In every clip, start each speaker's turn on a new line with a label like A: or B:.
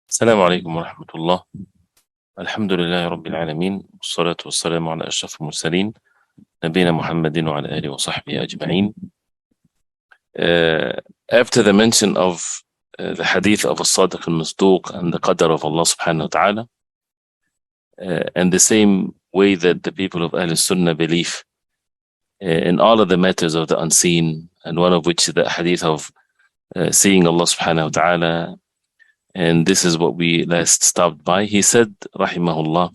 A: السلام عليكم ورحمة الله. الحمد لله رب العالمين، والصلاة والسلام على أشرف المرسلين نبينا محمد وعلى آله وصحبه أجمعين. After the mention of the hadith of As-Sadiq al-Masduq and the qadr of Allah subhanahu wa ta'ala, and the same way that the people of As-Sunnah believe in all of the matters of the unseen, and one of which is the hadith of seeing Allah subhanahu wa ta'ala. And this is what we last stopped by. He said, rahimahullah,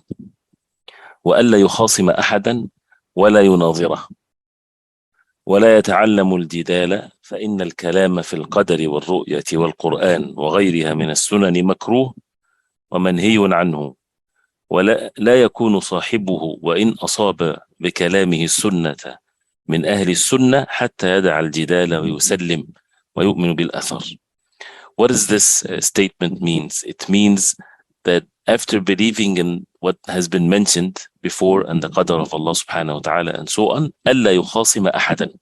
A: وَأَلَّا يُخَاصِمَ أَحَدًا وَلَا يُنَاظِرَهُ ولا يتعلم الجدال فإن الكلام في القدر والرؤية والقرآن وغيرها من السنن مكروه ومنهي عنه، ولا يكون صاحبه وإن أصاب بكلامه السنة من أهل السنة حتى يدع الجدال ويسلم ويؤمن بالأثر. What does this statement means? It means that after believing in what has been mentioned before and the qadr of Allah subhanahu wa ta'ala and so on, أَلَّا يُخَاصِمَ أَحَدًا,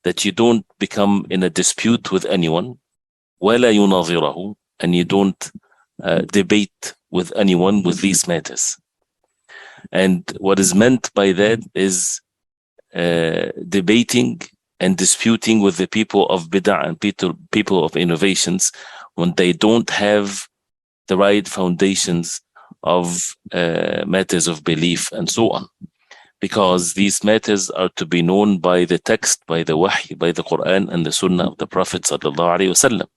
A: that you don't become in a dispute with anyone, وَلَا يُنَاظِرَهُ, and you don't debate with anyone with these matters. And what is meant by that is debating and disputing with the people of bid'ah and people of innovations when they don't have the right foundations of matters of belief and so on. Because these matters are to be known by the text, by the wahy, by the Quran and the Sunnah of the Prophet sallallahu alaihi wasallam.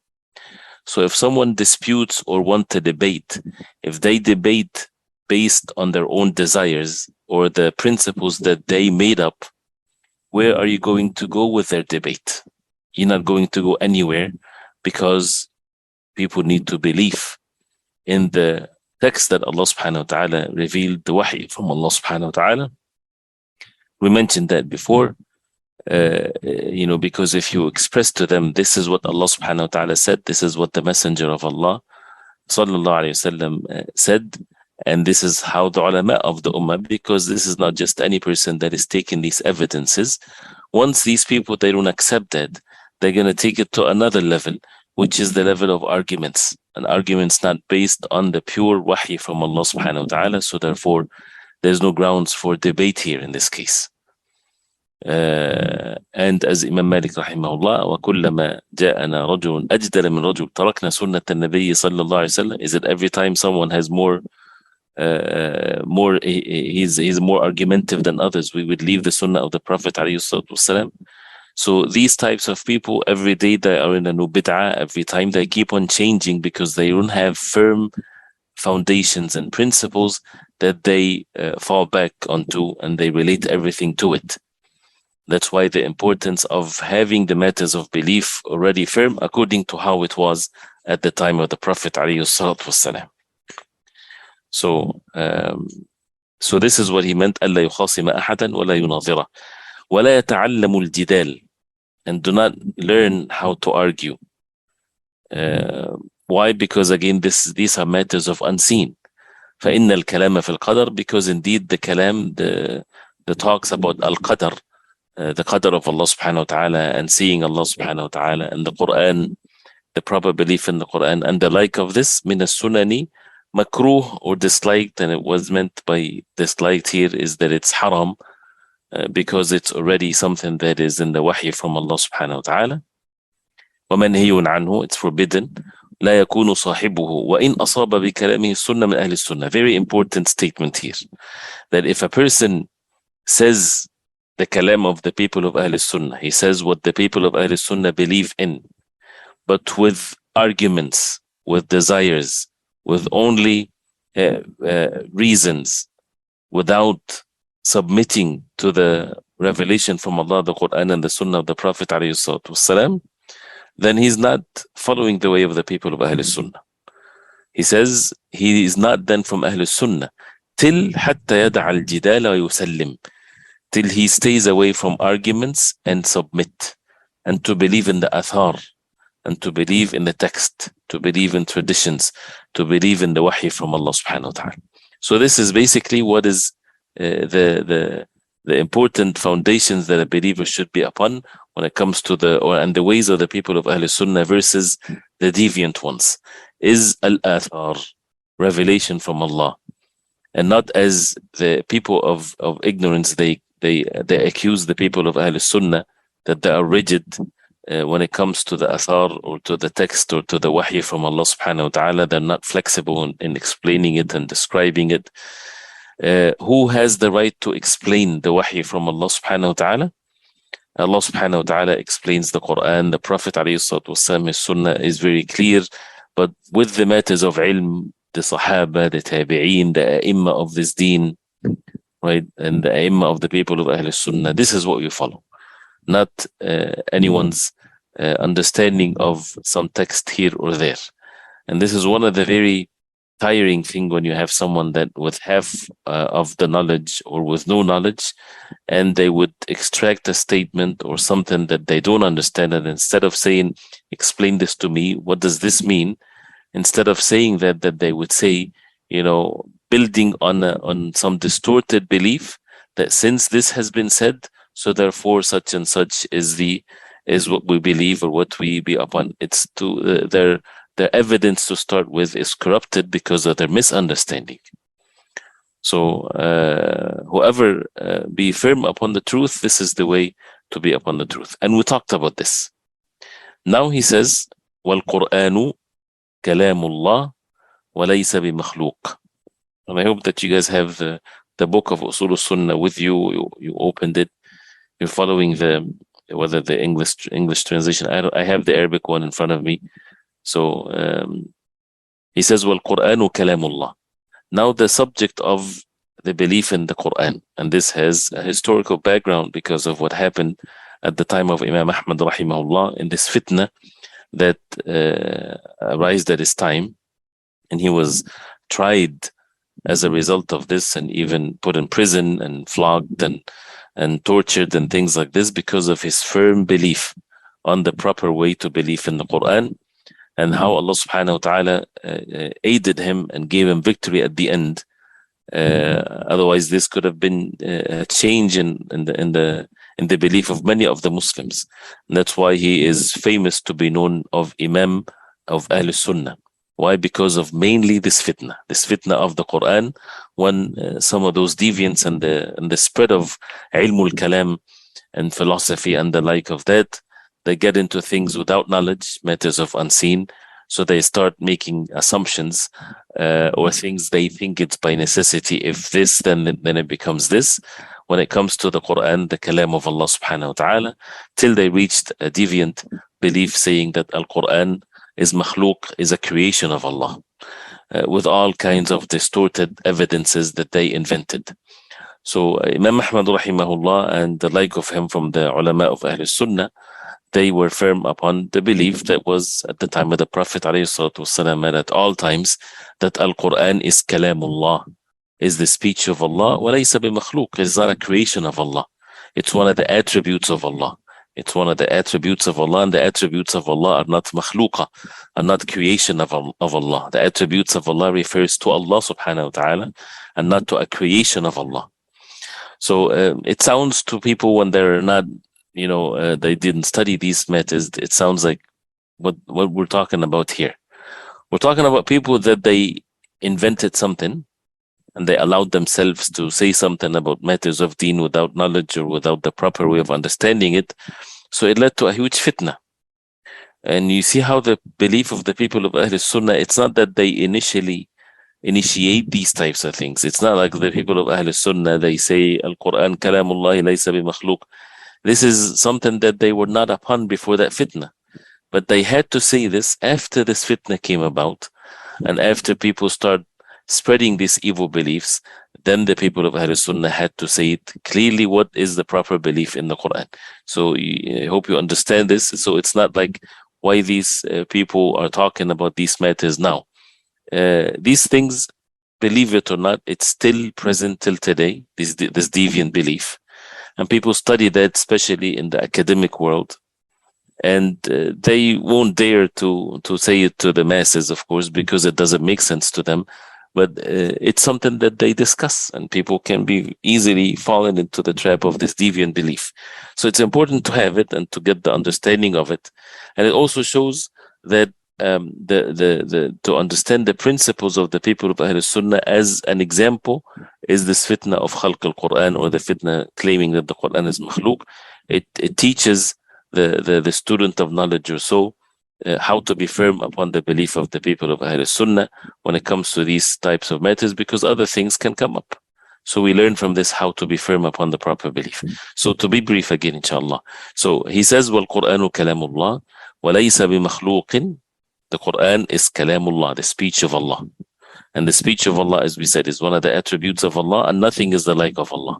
A: So if someone disputes or want to debate, if they debate based on their own desires or the principles that they made up, where are you going to go with their debate? You're not going to go anywhere, because people need to believe in the text that Allah subhanahu wa ta'ala revealed, the wahy from Allah subhanahu wa ta'ala. We mentioned that before, because if you express to them, this is what Allah subhanahu wa ta'ala said, this is what the Messenger of Allah sallallahu alayhi wasallam said, and this is how the ulama of the ummah, because this is not just any person that is taking these evidences. Once these people, they don't accept that, they're going to take it to another level, which is the level of arguments, and arguments not based on the pure wahy from Allah subhanahu wa ta'ala. So therefore, there's no grounds for debate here in this case. And as Imam Malik rahimahullah, وَكُلَّمَا جَاءَنَا رَجُلٌ أَجْدَلَ مِنْ رَجُلٍ تَرَكْنَا سُنَّةَ النَّبِيِّ صلى الله عليه وسلم. Is it every time someone has he's more argumentative than others, we would leave the Sunnah of the Prophet alayhi salatu wasalam? So these types of people, every day they are in a new bid'ah, every time they keep on changing because they don't have firm foundations and principles that they fall back onto, and they relate everything to it. That's why the importance of having the matters of belief already firm according to how it was at the time of the Prophet alayhi salatu wasalam. So this is what he meant, أَلَّا يُخَاصِمَ أَحَدًا وَلَا يُنَاظِرَهُ وَلَا يَتَعَلَّمُ الْجِدَالِ, and do not learn how to argue. Why? Because again, these are matters of unseen. فَإِنَّ الْكَلَامَ فِي الْقَدَرِ, because indeed the kalam, the talks about al-qadr, the qadr of Allah subhanahu wa ta'ala, and seeing Allah subhanahu wa ta'ala, and the Quran, the proper belief in the Quran, and the like of this, مِنَ السُّنَنِ makruh, or disliked. And it was meant by disliked here is that it's haram, because it's already something that is in the wahy from Allah subhanahu wa ta'ala. وَمَنْهِيٌ عَنْهُ, it's forbidden. لَا يَكُونُ صَاحِبُهُ وَإِنْ أَصَابَ بِكَلَامِهِ السُّنَّةَ مِنْ أَهْلِ السُّنَّةِ. Very important statement here, that if a person says the kalam of the people of Ahl Sunnah, he says what the people of Ahl Sunnah believe in, but with arguments, with desires, with only reasons, without submitting to the revelation from Allah, the Quran and the Sunnah of the Prophet ﷺ, then he's not following the way of the people of Ahl Sunnah. He says he is not then from Ahl Sunnah till حتى يدع الجدال ويسلم, till he stays away from arguments and submit, and to believe in the athar, and to believe in the text, to believe in traditions, to believe in the wahy from Allah subhanahu wa ta'ala. So this is basically what is the important foundations that a believer should be upon when it comes to the ways of the people of Ahl Sunnah versus the deviant ones. is al-athar, revelation from Allah, and not as the people of ignorance. They accuse the people of Ahl-Sunnah that they are rigid when it comes to the athar or to the text or to the wahy from Allah subhanahu wa ta'ala. They're not flexible in explaining it and describing it. Who has the right to explain the wahy from Allah subhanahu wa ta'ala? Allah subhanahu wa ta'ala explains the Quran. The Prophet alayhi salatu wasalam, his sunnah is very clear. But with the matters of ilm, the Sahaba, the Tabi'een, the A'immah of this deen, right, and the A'immah of the people of Ahl Sunnah, this is what we follow, not anyone's understanding of some text here or there. And this is one of the very tiring thing when you have someone that with half of the knowledge or with no knowledge, and they would extract a statement or something that they don't understand, and instead of saying, explain this to me, what does this mean? Instead of saying that they would say, building on some distorted belief that since this has been said, so therefore such and such is what we believe or what we be upon. It's to their evidence to start with is corrupted because of their misunderstanding. So whoever be firm upon the truth, this is the way to be upon the truth. And we talked about this. Now he says, وَالْقُرْآنُ كَلَامُ اللَّهِ وَلَيْسَ بِمَخْلُوقٍ. And I hope that you guys have the book of Usul Sunnah with you. You opened it. You're following whether the English translation. I have the Arabic one in front of me. So he says, وَالْقُرْآنُ كَلَامُ اللَّهِ. Now the subject of the belief in the Quran, and this has a historical background because of what happened at the time of Imam Ahmad rahimahullah in this fitna that arose at his time, and he was tried as a result of this and even put in prison and flogged and tortured and things like this because of his firm belief on the proper way to believe in the Quran, and how Allah subhanahu wa ta'ala aided him and gave him victory at the end. Otherwise, this could have been a change in the belief of many of the Muslims. And that's why he is famous to be known of Imam of Ahl Sunnah. Why? Because of mainly this fitna of the Quran, when some of those deviants and the spread of ilmul kalam and philosophy and the like of that, they get into things without knowledge, matters of unseen. So they start making assumptions or things they think it's by necessity. If this, then it becomes this. When it comes to the Quran, the kalam of Allah subhanahu wa ta'ala, till they reached a deviant belief saying that Al-Quran is makhluk, is a creation of Allah, with all kinds of distorted evidences that they invented. So Imam Ahmad rahimahullah and the like of him from the ulama of Ahl Sunnah, they were firm upon the belief that was at the time of the Prophet ﷺ and at all times, that Al-Quran is kalamullah, is the speech of Allah, وَلَيْسَ بِمَخْلُوقٍ, it's not a creation of Allah. It's one of the attributes of Allah. It's one of the attributes of Allah, and the attributes of Allah are not makhluqa, are not creation of Allah. The attributes of Allah refers to Allah subhanahu wa ta'ala and not to a creation of Allah. So it sounds to people when they're not, they didn't study these matters, it sounds like what we're talking about here. We're talking about people that they invented something and they allowed themselves to say something about matters of deen without knowledge or without the proper way of understanding it. So it led to a huge fitna. And you see how the belief of the people of Ahl Sunnah, it's not that they initially initiate these types of things. It's not like the people of Ahl Sunnah, they say, Al-Quran kalamullah laysa bi makhluq. This is something that they were not upon before that fitna. But they had to say this after this fitna came about, and after people start spreading these evil beliefs, then the people of Ahl Sunnah had to say it clearly, what is the proper belief in the Quran. So I hope you understand this. So it's not like why these people are talking about these matters now. These things, believe it or not, it's still present till today, this deviant belief. And people study that, especially in the academic world. And they won't dare to say it to the masses, of course, because it doesn't make sense to them. But it's something that they discuss, and people can be easily fallen into the trap of this deviant belief. So it's important to have it and to get the understanding of it. And it also shows that to understand the principles of the people of Ahl Sunnah, as an example, is this fitna of Khalq al-Quran, or the fitna claiming that the Quran is makhluk. It teaches the student of knowledge or so how to be firm upon the belief of the people of Ahl Sunnah when it comes to these types of matters, because other things can come up. So we learn from this how to be firm upon the proper belief. So to be brief again, inshallah. So he says, وَالْقُرْآنُ كَلَامُ اللَّهِ وَلَيْسَ بِمَخْلُوقٍ. The Quran is kalamullah, the speech of Allah. And the speech of Allah, as we said, is one of the attributes of Allah, and nothing is the like of Allah.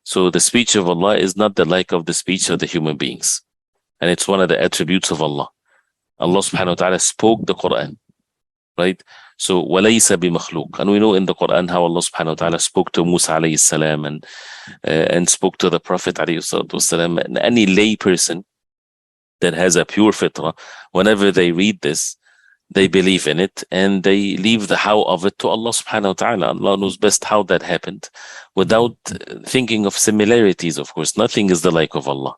A: So the speech of Allah is not the like of the speech of the human beings. And it's one of the attributes of Allah. Allah subhanahu wa ta'ala spoke the Quran, right? So walaysa bimakhluq. And we know in the Quran how Allah subhanahu wa ta'ala spoke to Musa alayhi salam, and spoke to the Prophet alayhi salatu wasalam. And any lay person that has a pure fitrah, whenever they read this, they believe in it, and they leave the how of it to Allah subhanahu wa ta'ala. Allah knows best how that happened, without thinking of similarities, of course. Nothing is the like of Allah.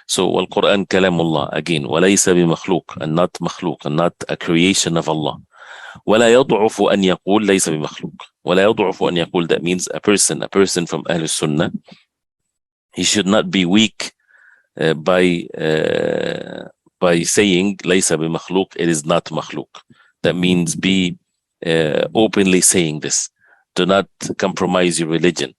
A: So, Al-Quran kalamullah, again, walaysa bimakhluq, and not makhluk, and not a creation of Allah. ولا يضعف أن يقول ليس بمخلوق. ولا يضعف أن يقول, that means a person from Ahl Sunnah, he should not be weak by saying ليس بمخلوق, it is not makhluk. That means be openly saying this. Do not compromise your religion.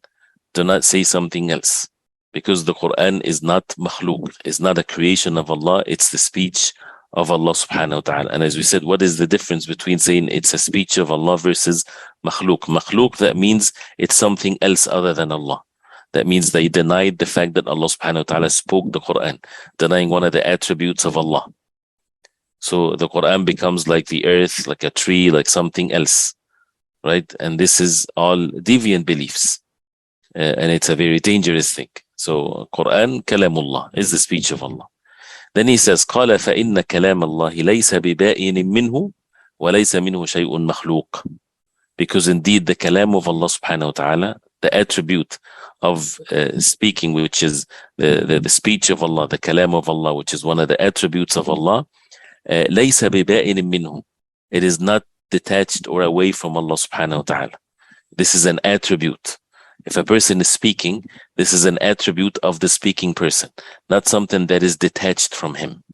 A: Do not say something else, because the Quran is not makhluk. It's not a creation of Allah. It's the speech of Allah subhanahu wa ta'ala. And as we said, what is the difference between saying it's a speech of Allah versus makhluk? Makhluk, that means it's something else other than Allah. That means they denied the fact that Allah subhanahu wa ta'ala spoke the Quran, denying one of the attributes of Allah. So the Quran becomes like the earth, like a tree, like something else, right? And this is all deviant beliefs. And it's a very dangerous thing. So Quran, kalamullah, is the speech of Allah. Then he says, قال فإن كلام الله ليس ببائن منه وليس منه شيء مخلوق. Because indeed the kalam of Allah subhanahu wa ta'ala, the attribute of speaking, which is the speech of Allah, the kalam of Allah, which is one of the attributes of Allah, ليس ببائن منه. It is not detached or away from Allah subhanahu wa ta'ala. This is an attribute. If a person is speaking, this is an attribute of the speaking person, not something that is detached from him.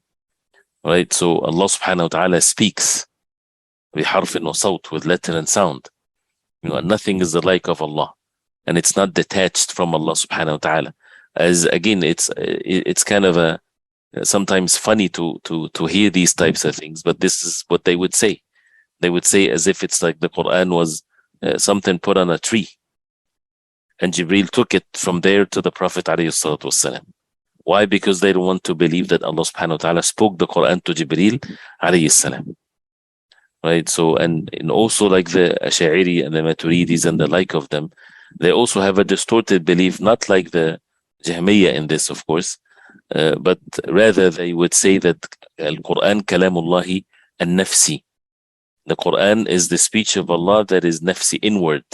A: Right? So Allah subhanahu wa ta'ala speaks بحرف وصوت, with letter and sound. You know, nothing is the like of Allah, and it's not detached from Allah subhanahu wa ta'ala. As again, it's kind of sometimes funny to hear these types of things, but this is what they would say. They would say as if it's like the Quran was something put on a tree, and Jibreel took it from there to the Prophet alayhi salatu wasalam. Why? Because they don't want to believe that Allah subhanahu wa ta'ala spoke the Quran to Jibreel alayhi salam. Right? So, and also like the Ash'ari and the Maturidis and the like of them, they also have a distorted belief, not like the Jahmiyyah in this, of course, but rather they would say that Al-Quran kalamullahi an-nafsi. The Quran is the speech of Allah that is nafsi, inward,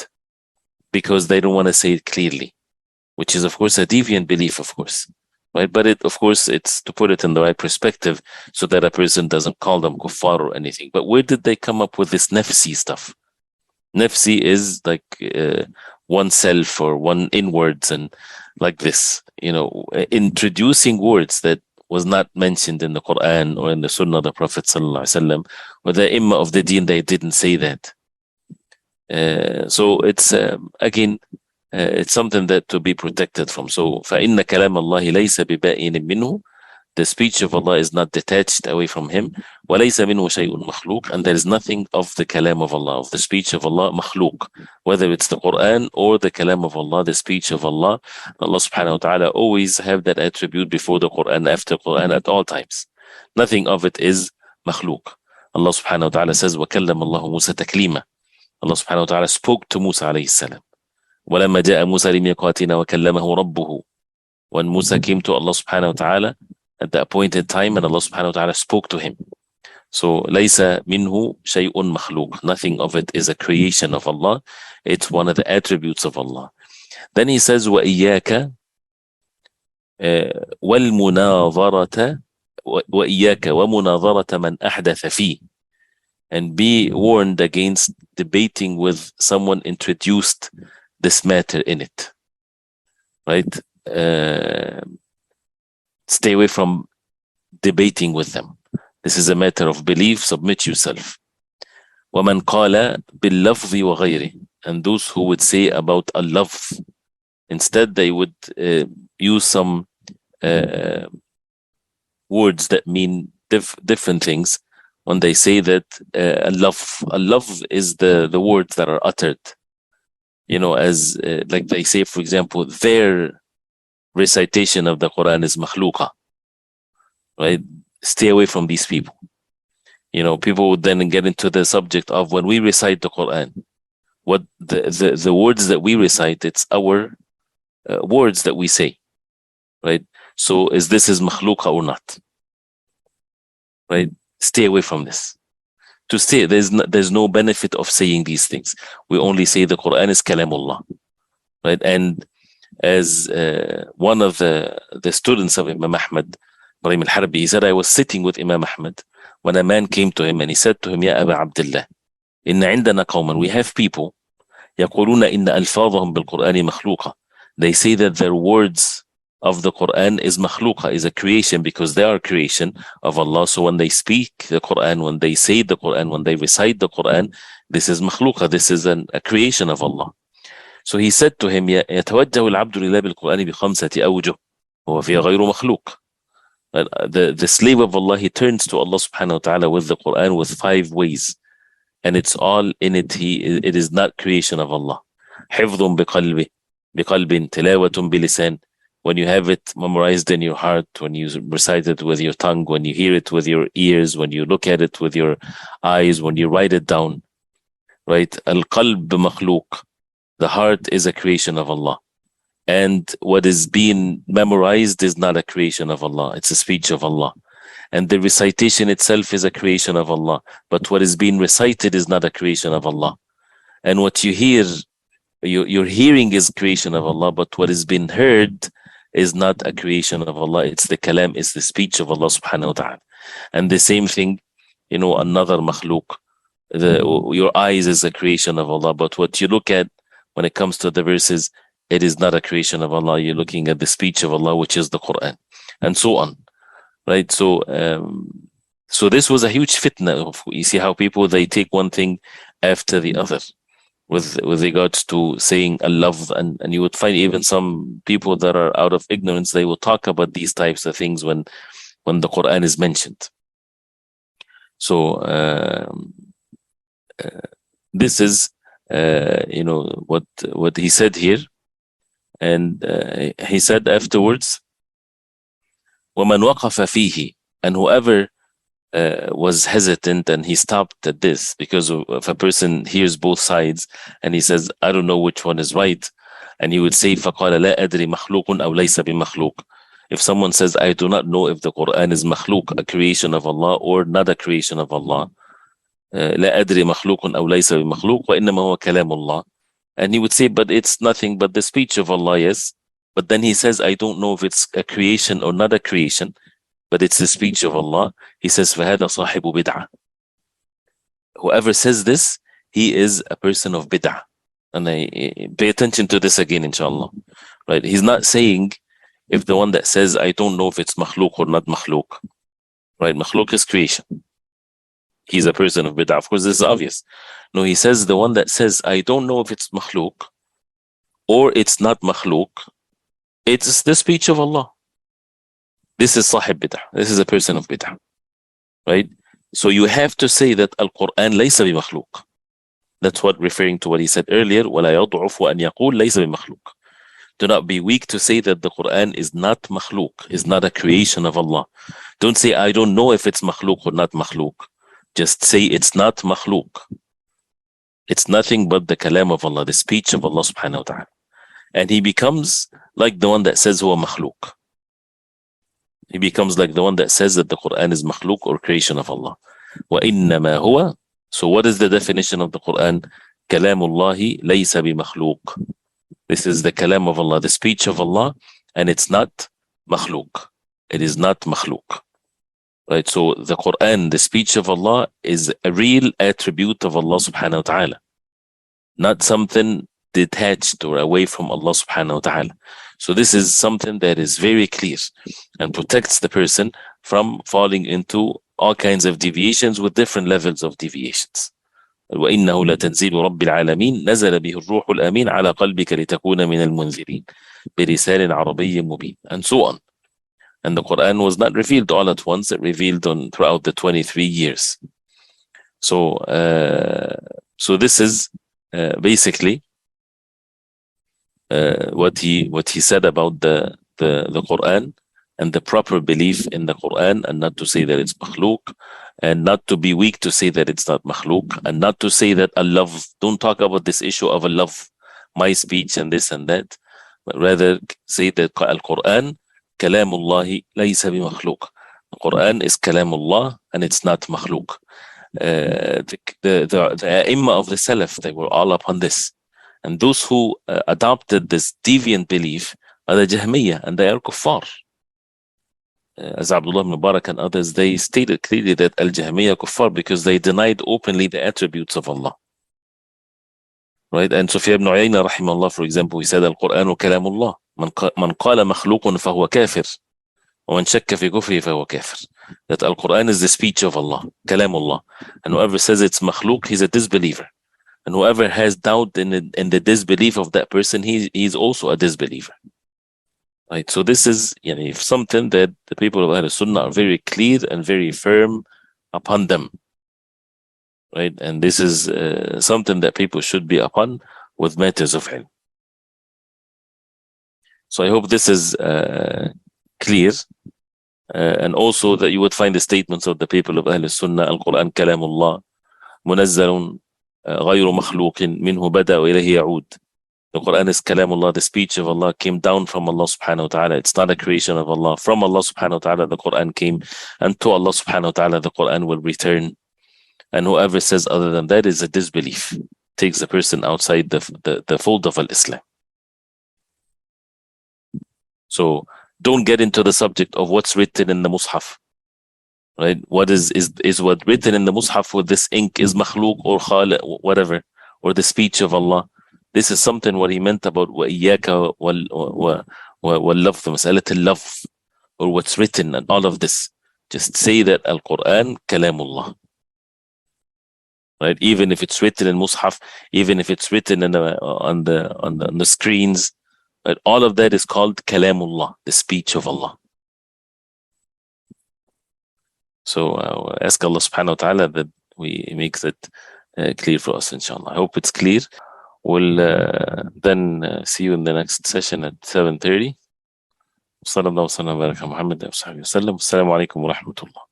A: because they don't want to say it clearly, which is of course a deviant belief, of course, right? But it, of course, it's to put it in the right perspective so that a person doesn't call them kuffar or anything. But where did they come up with this nafsi stuff? Nafsi is like oneself or one inwards, and like this, you know, introducing words that was not mentioned in the Quran or in the Sunnah of the Prophet sallallahu alaihi wasallam, or the Imam of the Deen, they didn't say that. So it's again, it's something that to be protected from. So فَإِنَّ كَلَامَ اللَّهِ لَيْسَ بِبَائِنٍ مِّنْهُ. The speech of Allah is not detached away from him. وَلَيْسَ مِنْهُ شَيْءٌ مَخْلُوق. And there is nothing of the kalam of Allah, of the speech of Allah, makhluk. Whether it's the Quran or the kalam of Allah, the speech of Allah, Allah subhanahu wa ta'ala always have that attribute before the Quran, after Quran, at all times. Nothing of it is makhluk. Allah subhanahu wa ta'ala says, وَكَلَّمَ اللَّهُ مُوسَى تَكْلِيمًا. Allah subhanahu wa ta'ala spoke to Musa alayhi salam. وَلَمَّا جَاءَ مُوسَى لِمِيقَاتِنَا وَكَلَّمَهُ رَبُّهُ. When Musa came to Allah subhanahu wa ta'ala at the appointed time, and Allah subhanahu wa ta'ala spoke to him. So لَيْسَ مِنْهُ شَيْءٌ مَخْلُوق. Nothing of it is a creation of Allah. It's one of the attributes of Allah. Then he says, وَإِيَّاكَ وَالْمُنَاظَرَةَ وَإِيَّاكَ وَمُنَاظَرَةَ مَنْ أَحْدَثَ فِيهِ. and be warned against debating with someone introduced this matter in it. Right? Stay away from debating with them. This is a matter of belief. Submit yourself. وَمَنْ قَالَ بِاللَّفْظِ وَغَيْرِهِ. And those who would say about a love, instead they would use some words that mean different things. When they say that a love is the words that are uttered, as like they say, for example, their recitation of the Quran is makhluqa, right? Stay away from these people. People would then get into the subject of when we recite the Quran, what the words that we recite, it's our words that we say, right? So is makhluqa or not, right? Stay away from this. To say there's no benefit of saying these things. We only say the Quran is kalamullah, right? And as one of the students of Imam Ahmad, Ibrahim al-Harbi, he said, I was sitting with Imam Ahmad when a man came to him and he said to him, Ya Aba Abdullah, inna عندنا قوما, we have people, يقولون إن ألفاظهم بالقرآن مخلوقة. They say that their words of the Quran is makhluqa, is a creation, because they are creation of Allah. So when they speak the Quran, when they say the Quran, when they recite the Quran, this is makhluqa, this is a creation of Allah. So he said to him, يتوجه العبد لله بالقرآن بخمسة أوجه وفي غير مخلوق. The slave of Allah, he turns to Allah subhanahu wa ta'ala with the Quran with 5 ways, and it's all in it. It is not creation of Allah. حفظ بقلب تلاوة بلسان. When you have it memorized in your heart, when you recite it with your tongue, when you hear it with your ears, when you look at it with your eyes, when you write it down, right? Al-qalb makhluq. The heart is a creation of Allah. And what is being memorized is not a creation of Allah. It's a speech of Allah. And the recitation itself is a creation of Allah. But what is being recited is not a creation of Allah. And what you hear, your hearing is creation of Allah, but what is being heard is not a creation of Allah. It's the kalam, it's the speech of Allah subhanahu wa ta'ala. And the same thing, another makhluk. Your eyes is a creation of Allah, but what you look at when it comes to the verses, it is not a creation of Allah. You're looking at the speech of Allah, which is the Quran, and so on, right? So this was a huge fitna. You see how people, they take one thing after the other with regards to saying a love, and you would find even some people that are out of ignorance, they will talk about these types of things when the Quran is mentioned. So this is what he said here. And he said afterwards, وَمَنْ وَقَفَ فِيهِ, and whoever was hesitant and he stopped at this, because if a person hears both sides and he says, I don't know which one is right, and he would say, فَقَالَ لَا أَدْرِ مَخْلُوقٌ أَوْ لَيْسَ بِمَخْلُوقٌ. If someone says, I do not know if the Quran is makhluk, a creation of Allah, or not a creation of Allah, لا أدري مخلوق أو ليس بمخلوق وإنما هو كلام الله. And he would say, but it's nothing but the speech of Allah, yes. But then he says, I don't know if it's a creation or not a creation, but it's the speech of Allah. He says, فَهَذَا صَاحِبُ بِدْعَةٍ. Whoever says this, he is a person of bid'ah. And I pay attention to this again, inshallah. Right? He's not saying if the one that says, I don't know if it's makhluk or not makhluk. Right? Makhluk is creation. He's a person of bid'ah. Of course, this is obvious. No, he says the one that says, I don't know if it's makhluk or it's not makhluk, it's the speech of Allah. This is sahib bid'ah. This is a person of bid'ah. Right? So you have to say that Al-Quran laysa bi-makhluk. That's what referring to what he said earlier, وَلَا يَضْعُفُ أَنْ يَقُولْ لَيْسَ بِمَخْلُوقٍ. Do not be weak to say that the Quran is not makhluk, is not a creation of Allah. Don't say, I don't know if it's makhluk or not makhluk. Just say it's not makhluk. It's nothing but the kalam of Allah, the speech of Allah subhanahu wa ta'ala. And he becomes like the one that says huwa makhluk. He becomes like the one that says that the Quran is makhluk or creation of Allah. وَإِنَّمَا هُوَ. So what is the definition of the Quran? Kalamullahi laysa bi-makhluk. This is the kalam of Allah, the speech of Allah, and it's not makhluk. It is not makhluk. Right? So the Quran, the speech of Allah, is a real attribute of Allah subhanahu wa ta'ala, not something detached or away from Allah subhanahu wa ta'ala. So this is something that is very clear and protects the person from falling into all kinds of deviations with different levels of deviations. وإنه لتنزيل رب العالمين نزل به الروح الأمين على قلبك لتكون من المنذرين بلسان عربي مبين, and so on. And the Quran was not revealed all at once, it revealed throughout the 23 years. So this is basically what he said about the Quran and the proper belief in the Quran, and not to say that it's makhluk, and not to be weak to say that it's not makhluk, and not to say that Allah, don't talk about this issue of Allah, my speech and this and that, but rather say that Al-Quran Kalamullahi laysa bi makhluk. The Quran is Kalamullah and it's not makhluk. The Imam of the Salaf, they were all upon this. And those who adopted this deviant belief are the Jahmiyyah, and they are kuffar. As Abdullah ibn Mubarak and others, they stated clearly that Al-Jahmiyyah kuffar because they denied openly the attributes of Allah. Right? And Sufyan ibn Uyayna rahimahullah, for example, he said Al-Quran Kalamullah. من قال مخلوق فهو كافر ومن شك في كفره فهو كافر. That Al-Quran is the speech of Allah, Kalamullah. And whoever says it's makhluk, he's a disbeliever. And whoever has doubt in the disbelief of that person, he's also a disbeliever. Right? So this is something that the people of As-Sunnah are very clear and very firm upon them. Right? And this is something that people should be upon with matters of ilm. So I hope this is clear. And also that you would find the statements of the people of As-Sunnah, Al-Quran Kalamullah, Munazzalun غير مخلوق منه بدأ وإليه يعود. The Quran is Kalamullah, the speech of Allah came down from Allah subhanahu wa ta'ala. It's not a creation of Allah. From Allah subhanahu wa ta'ala the Quran came, and to Allah subhanahu wa ta'ala the Quran will return. And whoever says other than that is a disbelief, takes the person outside the fold of Al-Islam. So don't get into the subject of what's written in the Mus'haf. Right? What is what written in the Mus'haf with this ink is makhluk or khaliq, whatever, or the speech of Allah. This is something what he meant about وَإِيَّاكَ وَاللَّفْظ, مسألة اللفظ, or what's written and all of this. Just say that Al-Quran Kalamullah. Right? Even if it's written in Mus'haf, even if it's written in on the screens, right? All of that is called Kalamullah, the speech of Allah. So ask Allah subhanahu wa ta'ala that we make that clear for us, inshallah. I hope it's clear. We'll then see you in the next session at 7:30. Sallallahu alaihi wa sallam wa baraka Muhammad wa sallam. Assalamu alaikum wa rahmatullah.